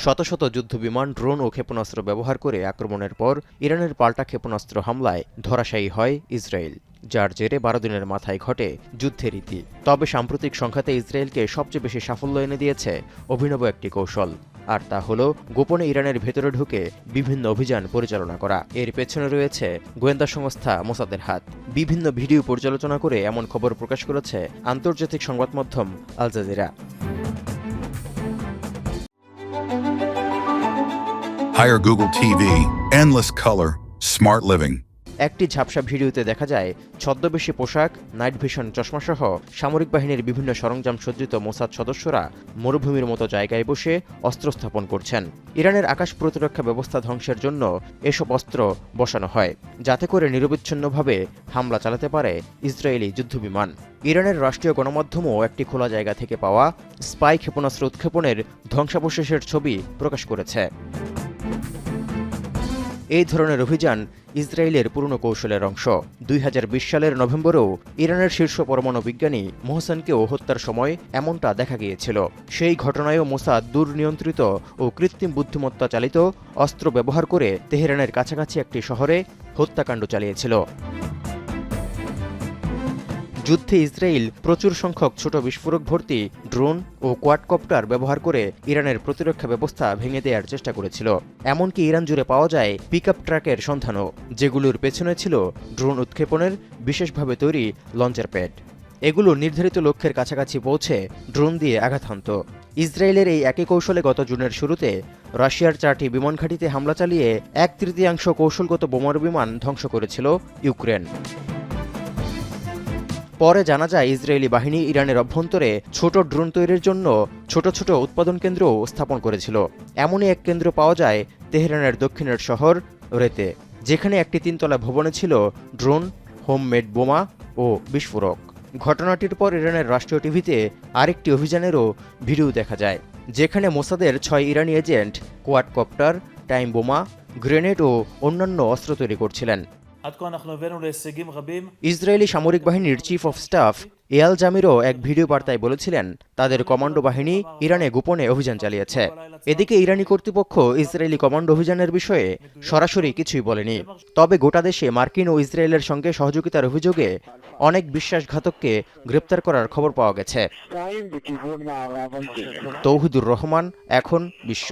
শত শত যুদ্ধবিমান, ড্রোন ও ক্ষেপণাস্ত্র ব্যবহার করে আক্রমণের পর ইরানের পাল্টা ক্ষেপণাস্ত্র হামলায় ধরাশায়ী হয় ইসরায়েল, যার জেরে ১২ দিনের মাথায় ঘটে যুদ্ধের ইতি। তবে সাম্প্রতিক সংঘাতে ইসরায়েলকে সবচেয়ে বেশি সাফল্য এনে দিয়েছে অভিনব একটি কৌশল, আর তা হল গোপনে ইরানের ভেতরে ঢুকে বিভিন্ন অভিযান পরিচালনা করা। এর পেছনে রয়েছে গোয়েন্দা সংস্থা মোসাদের হাত। বিভিন্ন ভিডিও পর্যালোচনা করে এমন খবর প্রকাশ করেছে আন্তর্জাতিক সংবাদ মাধ্যম Al Jazeera. Hire Google TV, endless color, smart living. একটি ঝাপসা ভিডিওতে দেখা যায় ছদ্মবেশী পোশাক, নাইট ভিশন চশমাসহ সামরিক বাহিনীর বিভিন্ন সরঞ্জাম সজ্জিত মোসাদ সদস্যরা মরুভূমির মতো জায়গায় বসে অস্ত্র স্থাপন করছেন। ইরানের আকাশ প্রতিরক্ষা ব্যবস্থা ধ্বংসের জন্য এসব অস্ত্র বসানো হয়, যাতে করে নিরবিচ্ছিন্নভাবে হামলা চালাতে পারে ইসরায়েলি যুদ্ধবিমান। ইরানের রাষ্ট্রীয় গণমাধ্যমও একটি খোলা জায়গা থেকে পাওয়া স্পাই ক্ষেপণাস্ত্র উৎক্ষেপণের ধ্বংসাবশেষের ছবি প্রকাশ করেছে। এই ধরনের অভিযান ইসরায়েলের পুরনো কৌশলের অংশ। ২০২০ সালের নভেম্বরেও ইরানের শীর্ষ পরমাণু বিজ্ঞানী মোহসেনকেও হত্যার সময় এমনটা দেখা গিয়েছিল। সেই ঘটনায়ও মোসাদ দুর্নিয়ন্ত্রিত ও কৃত্রিম বুদ্ধিমত্তা চালিত অস্ত্র ব্যবহার করে তেহরানের কাছাকাছি একটি শহরে হত্যাকাণ্ড চালিয়েছিল। যুদ্ধে ইসরায়েল প্রচুর সংখ্যক ছোট বিস্ফোরক ভর্তি ড্রোন ও কোয়াডকপ্টার ব্যবহার করে ইরানের প্রতিরক্ষা ব্যবস্থা ভেঙে দেওয়ার চেষ্টা করেছিল। এমনকি ইরান জুড়ে পাওয়া যায় পিকআপ ট্রাকের সন্ধানও, যেগুলোর পেছনে ছিল ড্রোন উৎক্ষেপণের বিশেষভাবে তৈরি লঞ্চার প্যাড। এগুলো নির্ধারিত লক্ষ্যের কাছাকাছি পৌঁছে ড্রোন দিয়ে আঘাত হানত। ইসরায়েলের এই একই কৌশলে গত জুনের শুরুতে রাশিয়ার 4টি বিমান ঘাঁটিতে হামলা চালিয়ে 1/3 কৌশলগত বোমারু বিমান ধ্বংস করেছিল ইউক্রেন। পরে জানা যায় ইসরায়েলি বাহিনী ইরানের অভ্যন্তরে ছোট ড্রোন তৈরির জন্য ছোট ছোট উৎপাদন কেন্দ্রও স্থাপন করেছিল। এমনই এক কেন্দ্র পাওয়া যায় তেহরানের দক্ষিণের শহর রেতে, যেখানে একটি 3তলা ভবনে ছিল ড্রোন, হোমমেড বোমা ও বিস্ফোরক। ঘটনাটির পর ইরানের রাষ্ট্রীয় টিভিতে আরেকটি অভিযানেরও ভিডিও দেখা যায়, যেখানে মোসাদের 6 ইরানি এজেন্ট কোয়াডকপ্টার, টাইম বোমা, গ্রেনেড ও অন্যান্য অস্ত্র তৈরি করছিলেন। ইসরায়েলি সামরিক বাহিনীর চিফ অফ স্টাফ এয়াল জামিরও এক ভিডিও বার্তায় বলেছিলেন তাদের কমান্ডো বাহিনী ইরানে গোপনে অভিযান চালিয়েছে। এদিকে ইরানি কর্তৃপক্ষ ইসরায়েলি কমান্ডো অভিযানের বিষয়ে সরাসরি কিছুই বলেনি। তবে গোটা দেশে মার্কিন ও ইসরায়েলের সঙ্গে সহযোগিতার অভিযোগে অনেক বিশ্বাসঘাতককে গ্রেপ্তার করার খবর পাওয়া গেছে। তৌহিদুর রহমান, এখন বিশ্ব।